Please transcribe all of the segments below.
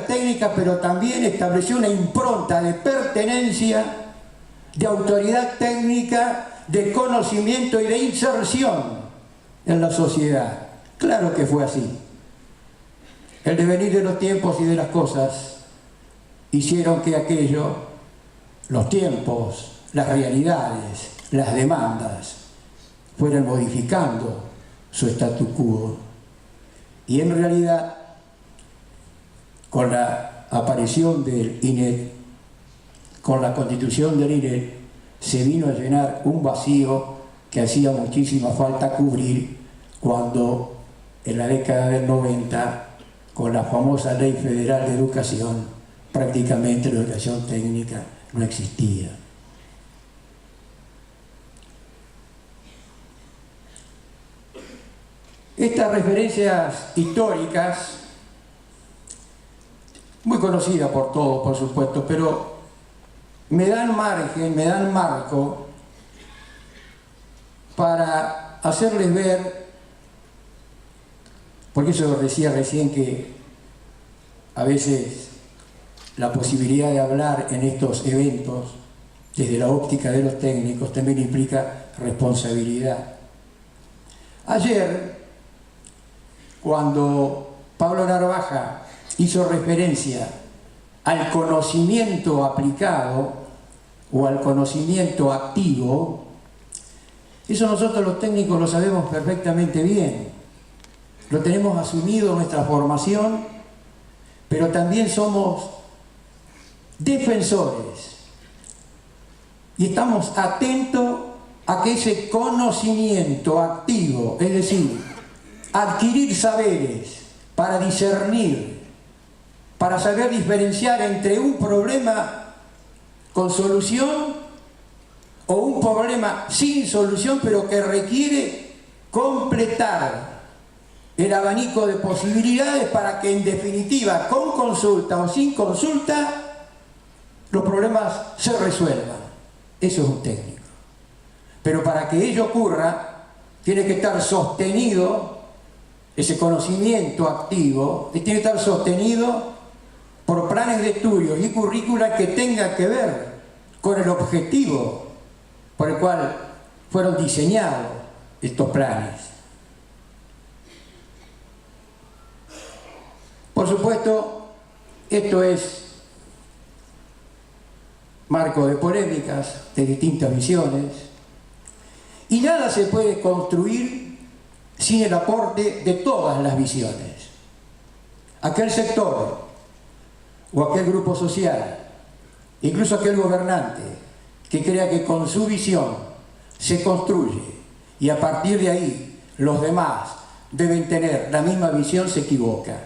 técnicas, pero también estableció una impronta de pertenencia, de autoridad técnica, de conocimiento y de inserción en la sociedad. Claro que fue así. El devenir de los tiempos y de las cosas hicieron que aquello, los tiempos, las realidades, las demandas, fueran modificando su statu quo. Y en realidad, con la aparición del INET, con la constitución del INET, se vino a llenar un vacío que hacía muchísima falta cubrir cuando en la década del 90, con la famosa Ley Federal de Educación, prácticamente la educación técnica no existía. Estas referencias históricas, muy conocidas por todos, por supuesto, pero me dan margen, me dan marco para hacerles ver, porque eso decía recién que a veces la posibilidad de hablar en estos eventos desde la óptica de los técnicos también implica responsabilidad. Ayer, cuando Pablo Narvaja hizo referencia al conocimiento aplicado o al conocimiento activo, eso nosotros los técnicos lo sabemos perfectamente bien. Lo tenemos asumido en nuestra formación, pero también somos defensores y estamos atentos a que ese conocimiento activo, es decir, adquirir saberes para discernir, para saber diferenciar entre un problema con solución o un problema sin solución, pero que requiere completar el abanico de posibilidades para que en definitiva, con consulta o sin consulta, los problemas se resuelvan. Eso es un técnico. Pero para que ello ocurra, tiene que estar sostenido, ese conocimiento activo, y tiene que estar sostenido por planes de estudios y currícula que tengan que ver con el objetivo por el cual fueron diseñados estos planes. Por supuesto, esto es marco de polémicas, de distintas visiones, y nada se puede construir sin el aporte de todas las visiones. Aquel sector o aquel grupo social, incluso aquel gobernante que crea que con su visión se construye y a partir de ahí los demás deben tener la misma visión, se equivoca.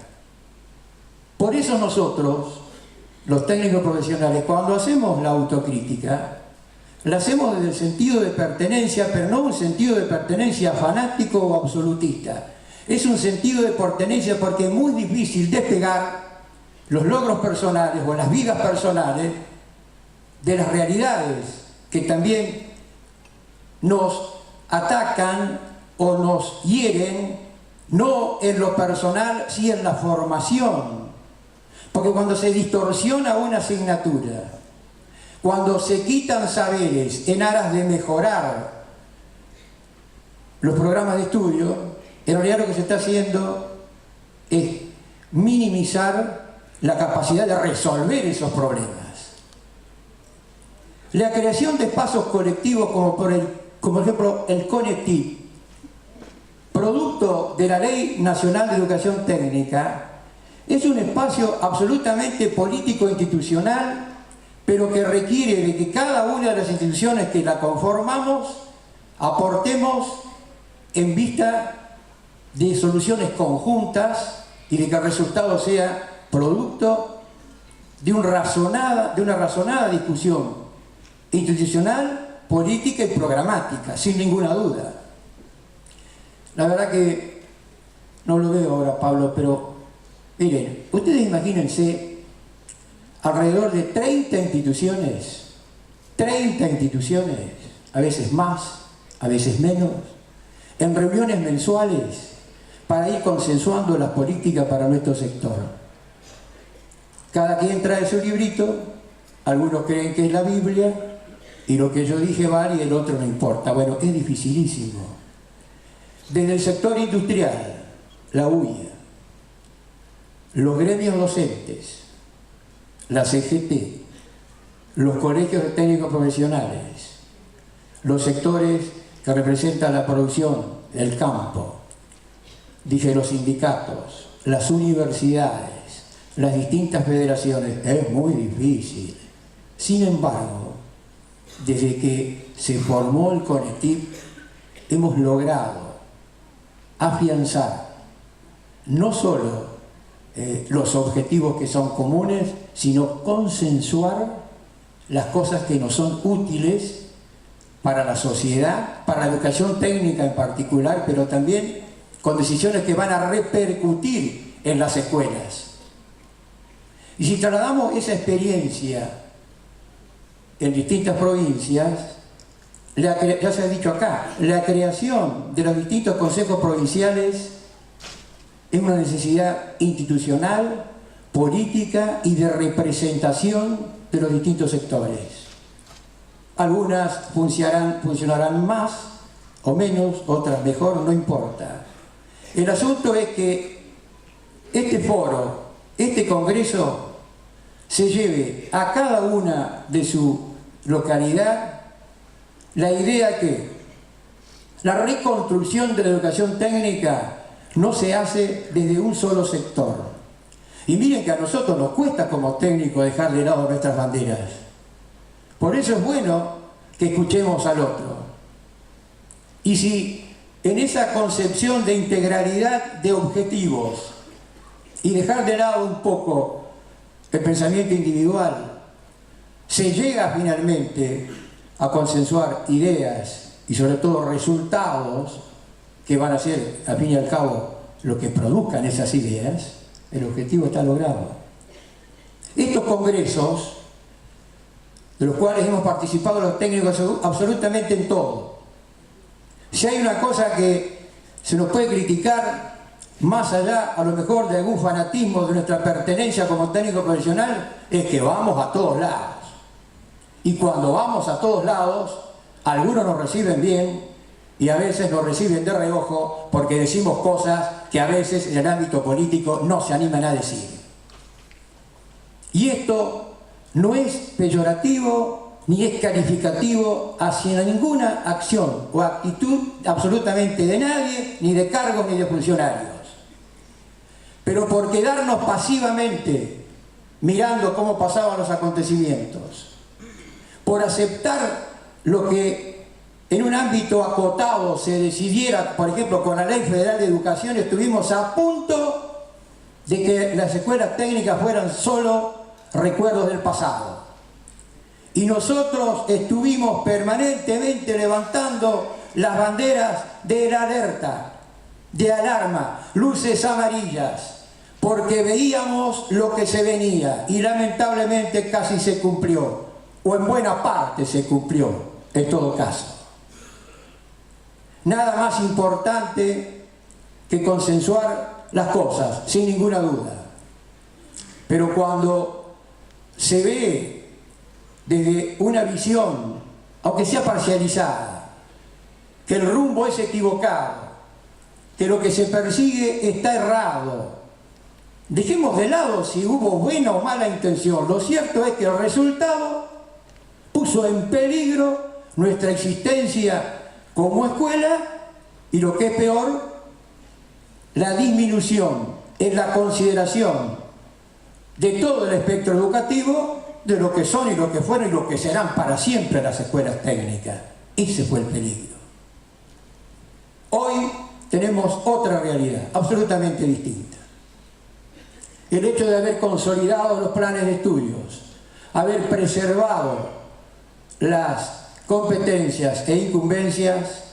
Por eso nosotros, los técnicos profesionales, cuando hacemos la autocrítica, la hacemos desde el sentido de pertenencia, pero no un sentido de pertenencia fanático o absolutista. Es un sentido de pertenencia porque es muy difícil despegar los logros personales o las vidas personales de las realidades que también nos atacan o nos hieren, no en lo personal, sino en la formación. Porque cuando se distorsiona una asignatura, cuando se quitan saberes en aras de mejorar los programas de estudio, en realidad lo que se está haciendo es minimizar la capacidad de resolver esos problemas. La creación de espacios colectivos como por ejemplo el CONECTIV, producto de la Ley Nacional de Educación Técnica, es un espacio absolutamente político e institucional, pero que requiere de que cada una de las instituciones que la conformamos aportemos en vista de soluciones conjuntas y de que el resultado sea producto de una razonada discusión institucional, política y programática, sin ninguna duda. La verdad que no lo veo ahora, Pablo, pero miren, ustedes imagínense alrededor de 30 instituciones, a veces más, a veces menos, en reuniones mensuales para ir consensuando las políticas para nuestro sector. Cada quien trae su librito, algunos creen que es la Biblia, y lo que yo dije vale y el otro no importa. Bueno, es dificilísimo. Desde el sector industrial, la UIA, los gremios docentes, la CGT, los colegios técnicos profesionales, los sectores que representan la producción, el campo, dije los sindicatos, las universidades, las distintas federaciones, es muy difícil. Sin embargo, desde que se formó el CONETIP, hemos logrado afianzar no solo los objetivos que son comunes, sino consensuar las cosas que nos son útiles para la sociedad, para la educación técnica en particular, pero también con decisiones que van a repercutir en las escuelas. Y si trasladamos esa experiencia en distintas provincias, ya se ha dicho acá, la creación de los distintos consejos provinciales es una necesidad institucional, política y de representación de los distintos sectores. Algunas funcionarán más o menos, otras mejor, no importa. El asunto es que este foro, este congreso, se lleve a cada una de su localidad la idea que la reconstrucción de la educación técnica no se hace desde un solo sector. Y miren que a nosotros nos cuesta como técnicos dejar de lado nuestras banderas. Por eso es bueno que escuchemos al otro. Y si en esa concepción de integralidad de objetivos y dejar de lado un poco el pensamiento individual, se llega finalmente a consensuar ideas y sobre todo resultados que van a ser, al fin y al cabo, lo que produzcan esas ideas, el objetivo está logrado. Estos congresos, de los cuales hemos participado los técnicos absolutamente en todo, si hay una cosa que se nos puede criticar, más allá a lo mejor de algún fanatismo de nuestra pertenencia como técnico profesional, es que vamos a todos lados. Y cuando vamos a todos lados, algunos nos reciben bien y a veces nos reciben de reojo porque decimos cosas que a veces en el ámbito político no se animan a decir. Y esto no es peyorativo ni es calificativo hacia ninguna acción o actitud absolutamente de nadie, ni de cargos ni de funcionarios. Pero por quedarnos pasivamente mirando cómo pasaban los acontecimientos, por aceptar lo que en un ámbito acotado se decidiera, por ejemplo con la Ley Federal de Educación, estuvimos a punto de que las escuelas técnicas fueran solo recuerdos del pasado. Y nosotros estuvimos permanentemente levantando las banderas de la alerta, de alarma, luces amarillas, porque veíamos lo que se venía y lamentablemente casi se cumplió, o en buena parte se cumplió, en todo caso. Nada más importante que consensuar las cosas, sin ninguna duda. Pero cuando se ve desde una visión, aunque sea parcializada, que el rumbo es equivocado, que lo que se persigue está errado, dejemos de lado si hubo buena o mala intención. Lo cierto es que el resultado puso en peligro nuestra existencia como escuela y, lo que es peor, la disminución en la consideración de todo el espectro educativo de lo que son y lo que fueron y lo que serán para siempre las escuelas técnicas. Ese fue el peligro. Hoy tenemos otra realidad, absolutamente distinta. El hecho de haber consolidado los planes de estudios, haber preservado las competencias e incumbencias,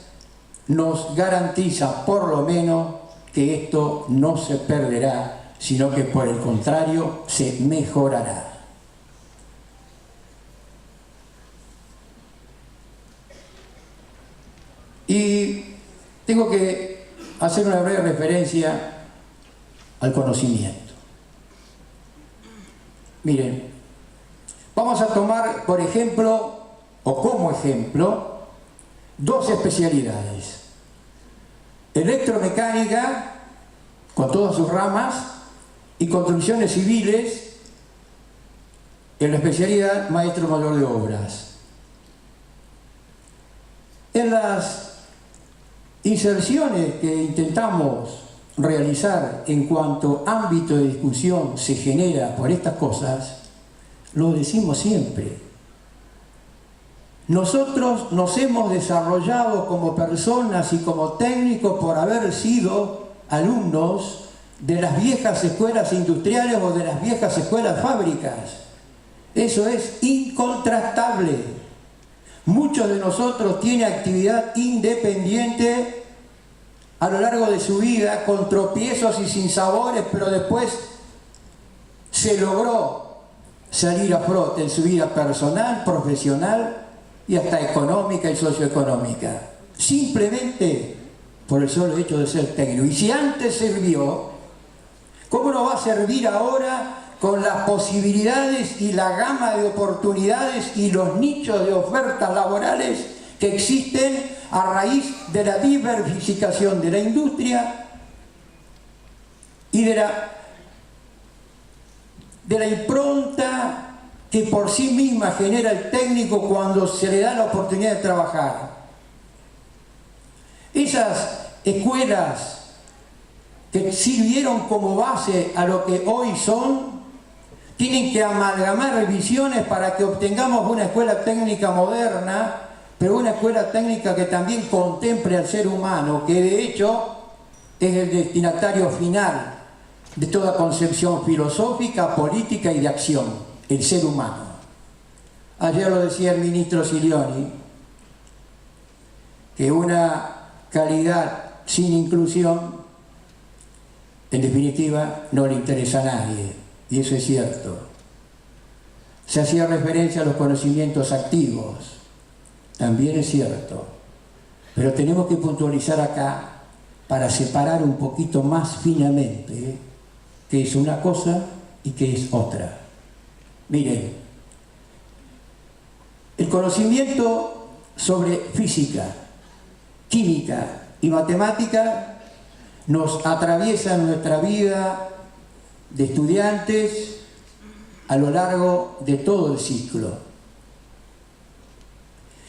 nos garantiza por lo menos que esto no se perderá, sino que por el contrario se mejorará. Y tengo que hacer una breve referencia al conocimiento. Miren, vamos a tomar, por ejemplo, o como ejemplo, dos especialidades. Electromecánica, con todas sus ramas, y construcciones civiles, en la especialidad maestro mayor de obras. En las inserciones que intentamos realizar en cuanto ámbito de discusión se genera por estas cosas, lo decimos siempre. Nosotros nos hemos desarrollado como personas y como técnicos por haber sido alumnos de las viejas escuelas industriales o de las viejas escuelas fábricas. Eso es incontrastable. Muchos de nosotros tienen actividad independiente a lo largo de su vida, con tropiezos y sinsabores, pero después se logró salir a flote en su vida personal, profesional y hasta económica y socioeconómica, simplemente por el solo hecho de ser técnico. Y si antes sirvió, ¿cómo no va a servir ahora con las posibilidades y la gama de oportunidades y los nichos de ofertas laborales que existen a raíz de la diversificación de la industria y de la impronta que por sí misma genera el técnico cuando se le da la oportunidad de trabajar? Esas escuelas que sirvieron como base a lo que hoy son, tienen que amalgamar visiones para que obtengamos una escuela técnica moderna, pero una escuela técnica que también contemple al ser humano, que de hecho es el destinatario final de toda concepción filosófica, política y de acción, el ser humano. Ayer lo decía el ministro Silioni, que una calidad sin inclusión, en definitiva, no le interesa a nadie. Y eso es cierto. Se hacía referencia a los conocimientos activos, también es cierto, pero tenemos que puntualizar acá para separar un poquito más finamente qué es una cosa y qué es otra. Miren, el conocimiento sobre física, química y matemática nos atraviesa en nuestra vida de estudiantes a lo largo de todo el ciclo.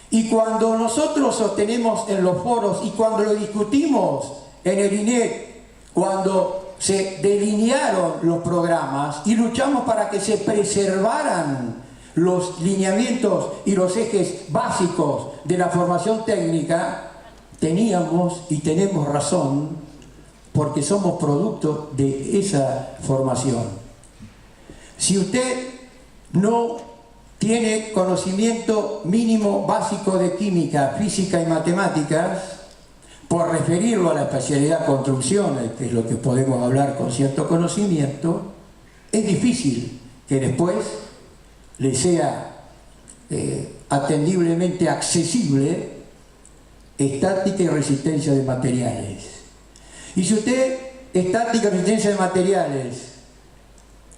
Y cuando nosotros sostenemos en los foros y cuando lo discutimos en el INEC, cuando se delinearon los programas y luchamos para que se preservaran los lineamientos y los ejes básicos de la formación técnica, teníamos y tenemos razón, porque somos producto de esa formación. Si usted no tiene conocimiento mínimo básico de química, física y matemáticas, por referirlo a la especialidad construcciones, que es lo que podemos hablar con cierto conocimiento, es difícil que después le sea atendiblemente accesible estática y resistencia de materiales. Y si usted estática y resistencia de materiales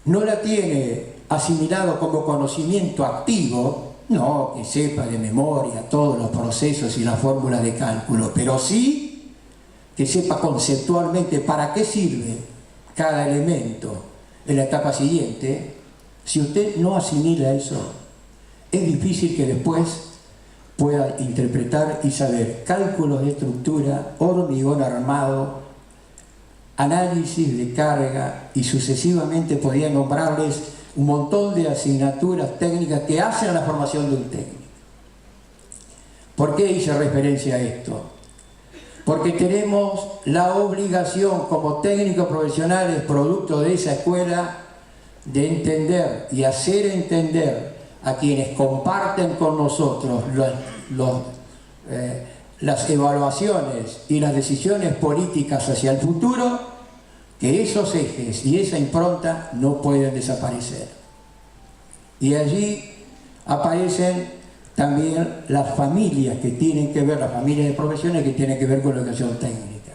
no la tiene asimilado como conocimiento activo, no que sepa de memoria todos los procesos y las fórmulas de cálculo, pero sí que sepa conceptualmente para qué sirve cada elemento en la etapa siguiente. Si usted no asimila eso, es difícil que después pueda interpretar y saber cálculos de estructura, hormigón armado, análisis de carga, y sucesivamente podría nombrarles un montón de asignaturas técnicas que hacen a la formación de un técnico. ¿Por qué hice referencia a esto? Porque tenemos la obligación como técnicos profesionales, producto de esa escuela, de entender y hacer entender a quienes comparten con nosotros las evaluaciones y las decisiones políticas hacia el futuro, que esos ejes y esa impronta no pueden desaparecer. Y allí aparecen también las familias que tienen que ver, las familias de profesiones que tienen que ver con la educación técnica.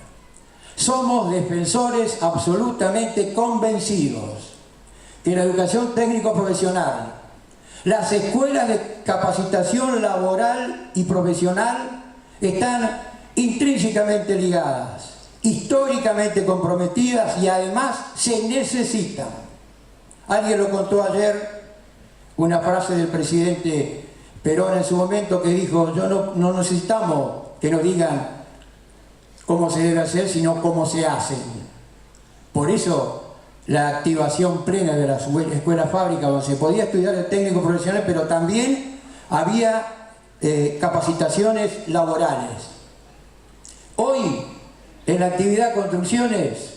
Somos defensores absolutamente convencidos que la educación técnico-profesional, las escuelas de capacitación laboral y profesional están intrínsecamente ligadas, históricamente comprometidas y además se necesitan. Alguien lo contó ayer, una frase del presidente Perón en su momento que dijo: no necesitamos que nos digan cómo se debe hacer, sino cómo se hace. Por eso la activación plena de las escuelas fábricas, donde se podía estudiar el técnico profesional, pero también había capacitaciones laborales. Hoy, en la actividad construcciones,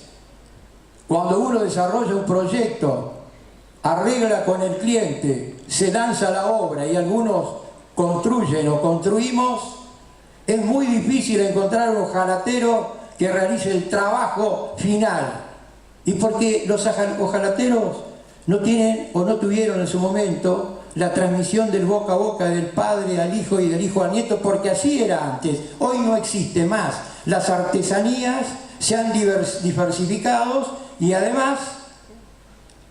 cuando uno desarrolla un proyecto, arregla con el cliente, se lanza la obra y algunos construyen o construimos, es muy difícil encontrar un ojalatero que realice el trabajo final. Y porque los ojalateros no tienen o no tuvieron en su momento la transmisión del boca a boca del padre al hijo y del hijo al nieto, porque así era antes. Hoy no existe más. Las artesanías se han diversificado y además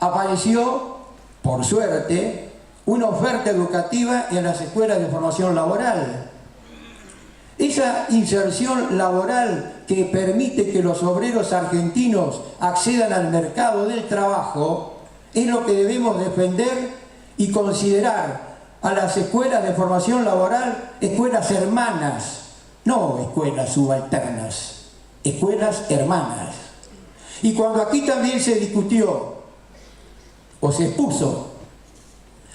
apareció, por suerte, una oferta educativa en las escuelas de formación laboral. Esa inserción laboral que permite que los obreros argentinos accedan al mercado del trabajo es lo que debemos defender y considerar a las escuelas de formación laboral escuelas hermanas, no escuelas subalternas, escuelas hermanas. Y cuando aquí también se discutió o se expuso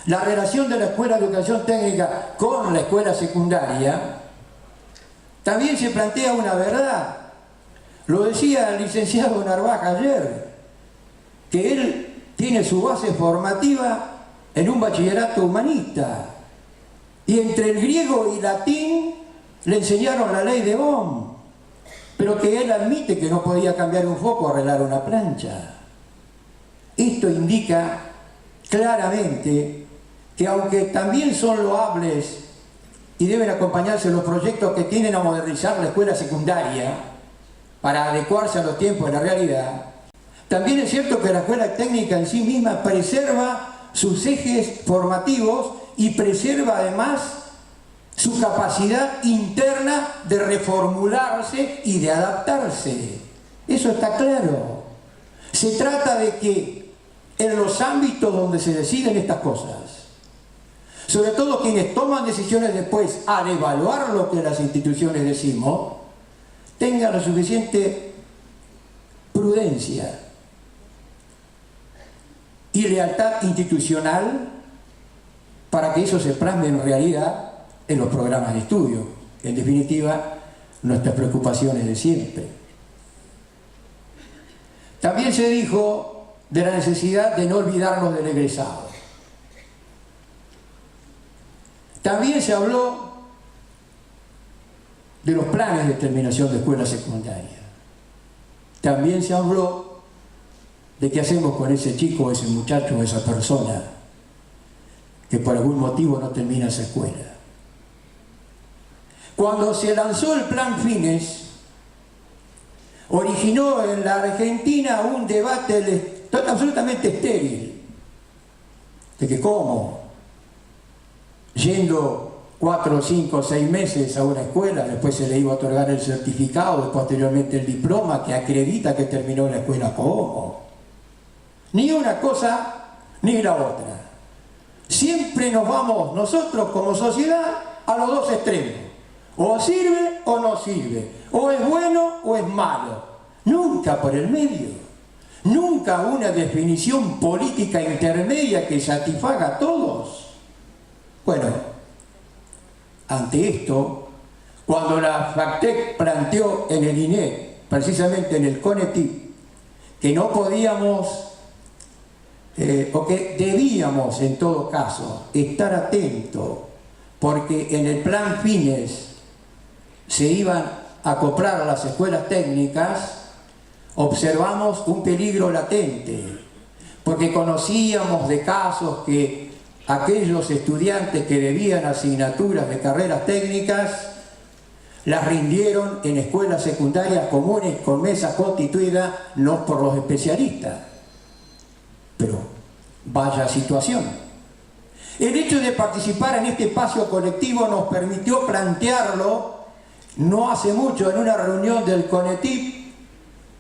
la relación de la escuela de educación técnica con la escuela secundaria, también se plantea una verdad. Lo decía el licenciado Narvaja ayer, que él tiene su base formativa en un bachillerato humanista. Y entre el griego y latín le enseñaron la ley de Ohm, pero que él admite que no podía cambiar un foco o arreglar una plancha. Esto indica claramente que aunque también son loables y deben acompañarse los proyectos que tienden a modernizar la escuela secundaria para adecuarse a los tiempos de la realidad, también es cierto que la escuela técnica en sí misma preserva sus ejes formativos y preserva además su capacidad interna de reformularse y de adaptarse. Eso está claro. Se trata de que en los ámbitos donde se deciden estas cosas, sobre todo quienes toman decisiones después al evaluar lo que las instituciones decimos, tengan la suficiente prudencia y lealtad institucional para que eso se plasme en realidad en los programas de estudio. En definitiva, nuestras preocupaciones de siempre. También se dijo de la necesidad de no olvidarnos del egresado. También se habló de los planes de terminación de escuela secundaria. También se habló de qué hacemos con ese chico, ese muchacho, esa persona que por algún motivo no termina esa escuela. Cuando se lanzó el Plan Fines, originó en la Argentina un debate absolutamente estéril, de que cómo, yendo 4, 5, 6 meses a una escuela, después se le iba a otorgar el certificado y posteriormente el diploma que acredita que terminó la escuela. ¿Cómo? Ni una cosa ni la otra. Siempre nos vamos nosotros como sociedad a los dos extremos. O sirve o no sirve. O es bueno o es malo. Nunca por el medio. Nunca una definición política intermedia que satisfaga a todos. Bueno, ante esto, cuando la FACTEC planteó en el INE, precisamente en el CONETIP, que no podíamos, o que debíamos en todo caso estar atentos, porque en el Plan Fines se iban a acoplar a las escuelas técnicas, observamos un peligro latente, porque conocíamos de casos que aquellos estudiantes que debían asignaturas de carreras técnicas las rindieron en escuelas secundarias comunes con mesas constituidas no por los especialistas, pero Vaya situación. El hecho de participar en este espacio colectivo nos permitió plantearlo no hace mucho en una reunión del CONETIP,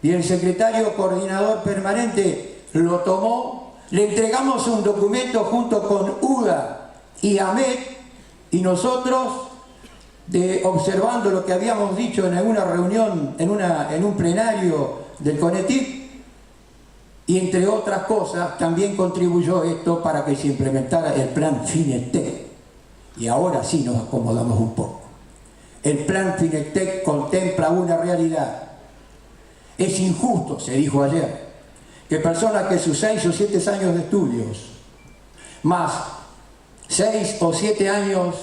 y el secretario coordinador permanente lo tomó. Le entregamos un documento junto con UDA y AMET, y nosotros, observando lo que habíamos dicho en alguna reunión, en un plenario del CONETIP, y entre otras cosas, también contribuyó esto para que se implementara el plan Finetec. Y ahora sí nos acomodamos un poco. El plan Finetec contempla una realidad. Es injusto, se dijo ayer, que personas que sus 6 o 7 años de estudios, más 6 o 7 años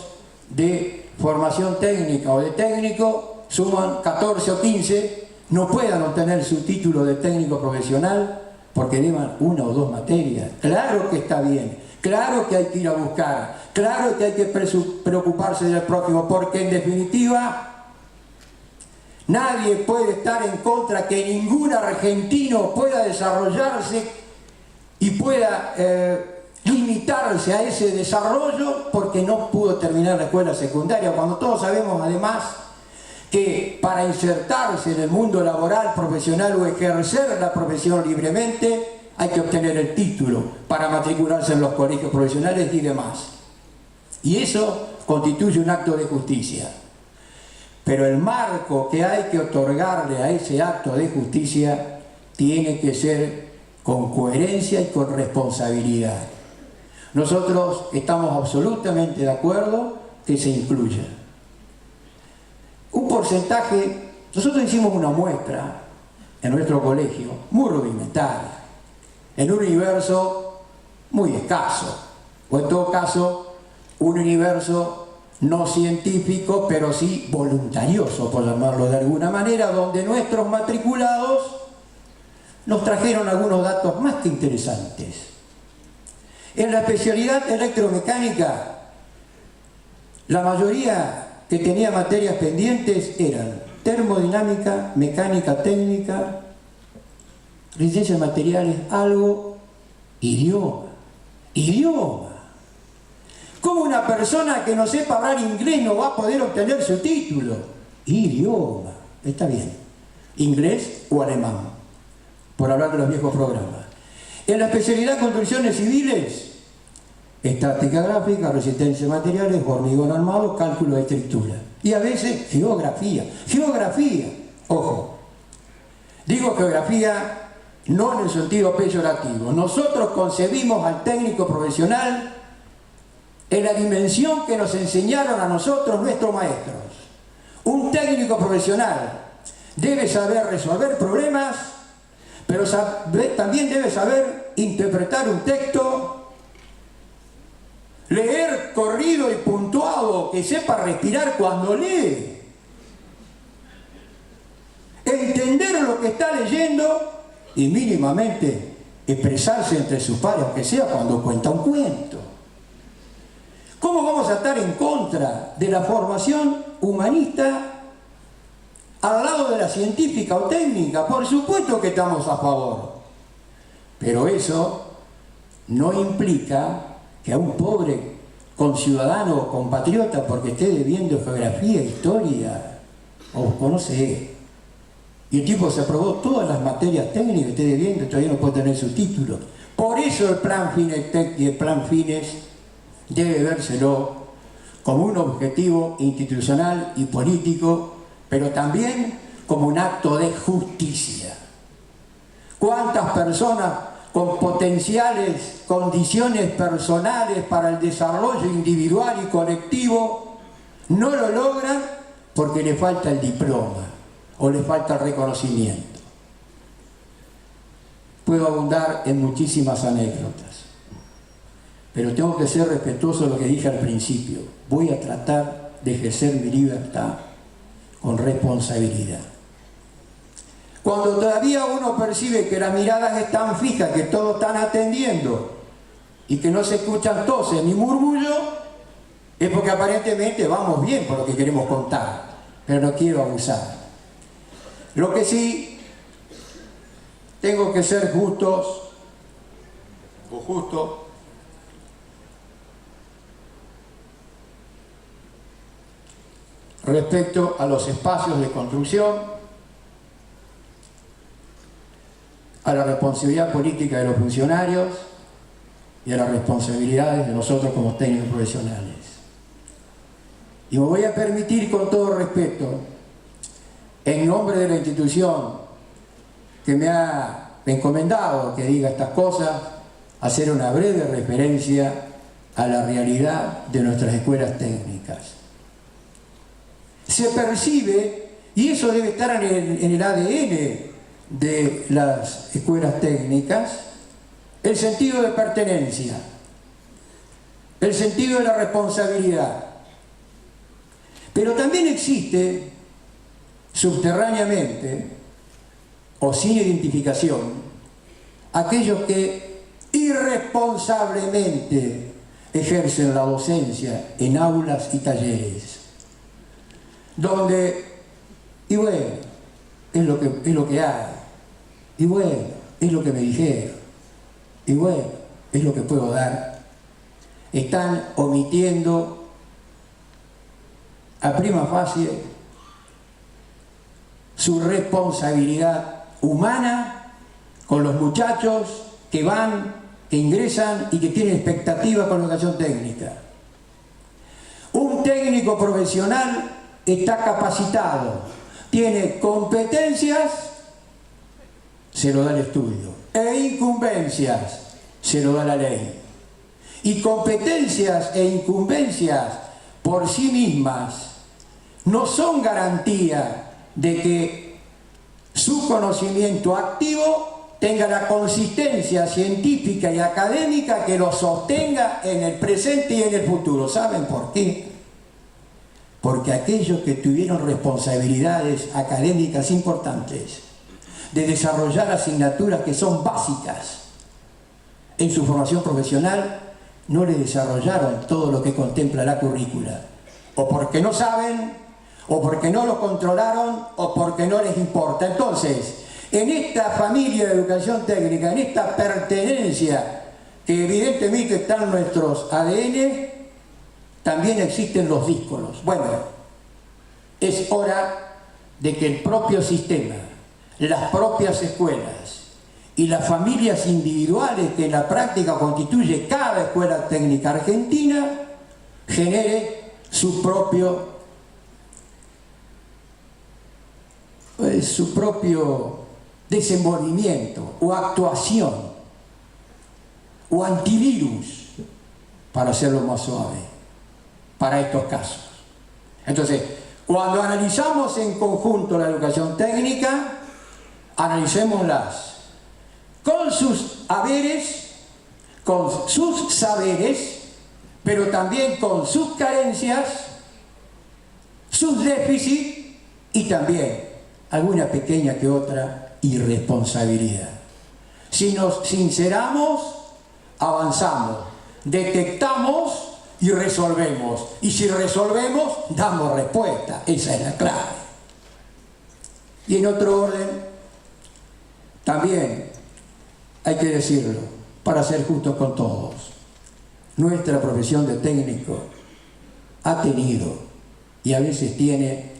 de formación técnica o de técnico, suman 14 o 15, no puedan obtener su título de técnico profesional porque llevan 1 o 2 materias. Claro que está bien, claro que hay que ir a buscar, claro que hay que preocuparse del prójimo, porque en definitiva nadie puede estar en contra que ningún argentino pueda desarrollarse y pueda limitarse a ese desarrollo porque no pudo terminar la escuela secundaria, cuando todos sabemos además que para insertarse en el mundo laboral, profesional o ejercer la profesión libremente hay que obtener el título para matricularse en los colegios profesionales y demás. Y eso constituye un acto de justicia. Pero el marco que hay que otorgarle a ese acto de justicia tiene que ser con coherencia y con responsabilidad. Nosotros estamos absolutamente de acuerdo que se incluya un porcentaje. Nosotros hicimos una muestra en nuestro colegio muy rudimentaria, en un universo muy escaso, o en todo caso un universo no científico, pero sí voluntarioso, por llamarlo de alguna manera, donde nuestros matriculados nos trajeron algunos datos más que interesantes. En la especialidad electromecánica, la mayoría que tenía materias pendientes eran termodinámica, mecánica técnica, ciencias materiales, algo, idioma. ¿Cómo una persona que no sepa hablar inglés no va a poder obtener su título? Idioma, está bien, inglés o alemán, por hablar de los viejos programas. En la especialidad construcciones civiles, estática gráfica, resistencia a materiales, hormigón armado, cálculo de estructura. Y a veces geografía. Geografía, ojo, digo geografía no en el sentido peyorativo. Nosotros concebimos al técnico profesional en la dimensión que nos enseñaron a nosotros nuestros maestros. Un técnico profesional debe saber resolver problemas, pero también debe saber interpretar un texto, leer corrido y puntuado, que sepa respirar cuando lee, entender lo que está leyendo y mínimamente expresarse entre sus pares, aunque sea cuando cuenta un cuento. ¿Cómo vamos a estar en contra de la formación humanista al lado de la científica o técnica? Por supuesto que estamos a favor, pero eso no implica que a un pobre conciudadano o compatriota, porque esté debiendo geografía, historia, o no sé, y el tipo se aprobó todas las materias técnicas, esté debiendo, todavía no puede tener su título. Por eso el plan Finetec y el plan Fines debe vérselo como un objetivo institucional y político, pero también como un acto de justicia. ¿Cuántas personas con potenciales condiciones personales para el desarrollo individual y colectivo no lo logran porque le falta el diploma o le falta el reconocimiento? Puedo abundar en muchísimas anécdotas, pero tengo que ser respetuoso de lo que dije al principio. Voy a tratar de ejercer mi libertad con responsabilidad. Cuando todavía uno percibe que las miradas están fijas, que todos están atendiendo y que no se escuchan toses ni murmullo, es porque aparentemente vamos bien por lo que queremos contar, pero no quiero abusar. Lo que sí, tengo que ser justos o justo, respecto a los espacios de construcción, a la responsabilidad política de los funcionarios y a las responsabilidades de nosotros como técnicos profesionales. Y me voy a permitir, con todo respeto, en nombre de la institución que me ha encomendado que diga estas cosas, hacer una breve referencia a la realidad de nuestras escuelas técnicas. Se percibe, y eso debe estar en el ADN de las escuelas técnicas, el sentido de pertenencia, el sentido de la responsabilidad. Pero también existe, subterráneamente o sin identificación, aquellos que irresponsablemente ejercen la docencia en aulas y talleres, donde, y bueno, es lo que hay, y bueno, es lo que me dijeron, y bueno, es lo que puedo dar. Están omitiendo a prima facie su responsabilidad humana con los muchachos que van, que ingresan y que tienen expectativas con la educación técnica. Un técnico profesional está capacitado, tiene competencias, se lo da el estudio, e incumbencias, se lo da la ley. Y competencias e incumbencias por sí mismas no son garantía de que su conocimiento activo tenga la consistencia científica y académica que lo sostenga en el presente y en el futuro. ¿Saben por qué? Porque aquellos que tuvieron responsabilidades académicas importantes de desarrollar asignaturas que son básicas en su formación profesional, no le desarrollaron todo lo que contempla la currícula, o porque no saben, o porque no lo controlaron, o porque no les importa. Entonces, en esta familia de educación técnica, en esta pertenencia que evidentemente está en nuestros ADN, también existen los díscolos. Bueno, es hora de que el propio sistema, las propias escuelas y las familias individuales que en la práctica constituye cada escuela técnica argentina, genere su propio desenvolvimiento o actuación o antivirus, para hacerlo más suave, para estos casos. Entonces, cuando analizamos en conjunto la educación técnica, analicémoslas con sus haberes, con sus saberes, pero también con sus carencias, sus déficits y también alguna pequeña que otra irresponsabilidad. Si nos sinceramos, avanzamos, detectamos y resolvemos. Y si resolvemos, damos respuesta. Esa es la clave. Y en otro orden, también hay que decirlo, para ser justos con todos, nuestra profesión de técnico ha tenido y a veces tiene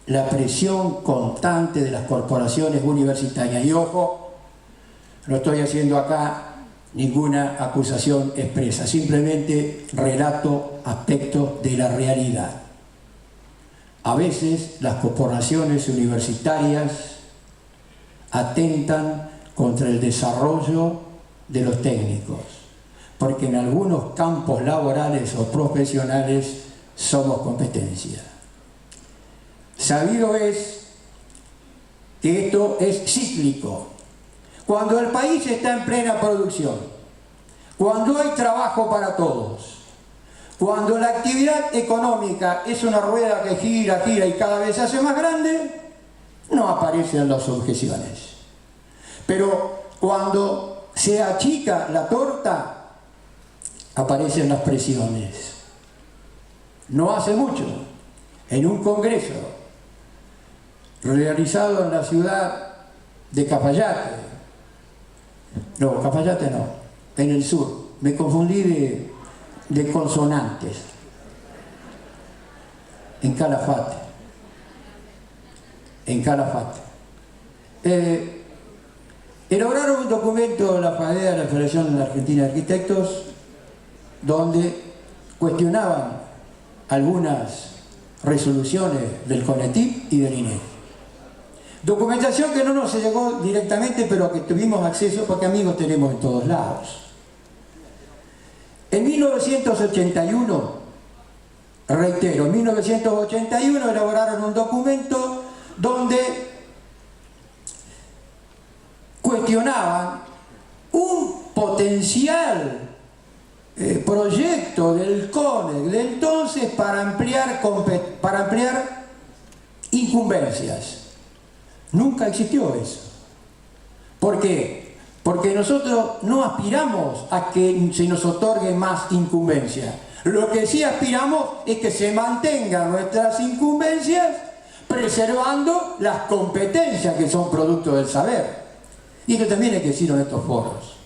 la presión constante de las corporaciones universitarias. Y ojo, no estoy haciendo acá ninguna acusación expresa, simplemente relato aspectos de la realidad. A veces las corporaciones universitarias atentan contra el desarrollo de los técnicos, porque en algunos campos laborales o profesionales somos competencia. Sabido es que esto es cíclico. Cuando el país está en plena producción, cuando hay trabajo para todos, cuando la actividad económica es una rueda que gira, gira y cada vez se hace más grande, no aparecen las objeciones. Pero cuando se achica la torta, aparecen las presiones. No hace mucho, en un congreso realizado en la ciudad de Cafayate, no, Cafayate no, en el sur. Me confundí de consonantes. En Calafate. En Calafate. Elaboraron un documento de la FADEA, la Federación Argentina de Arquitectos, donde cuestionaban algunas resoluciones del CONETIP y del INEC. Documentación que no nos llegó directamente, pero a que tuvimos acceso porque amigos tenemos en todos lados. En 1981, reitero, en 1981 elaboraron un documento donde cuestionaban un potencial proyecto del CONEC de entonces para ampliar incumbencias. Nunca existió eso. ¿Por qué? Porque nosotros no aspiramos a que se nos otorgue más incumbencia. Lo que sí aspiramos es que se mantengan nuestras incumbencias preservando las competencias que son producto del saber. Y esto también hay que decirlo en estos foros.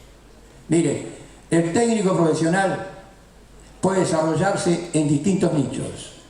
Mire, el técnico profesional puede desarrollarse en distintos nichos.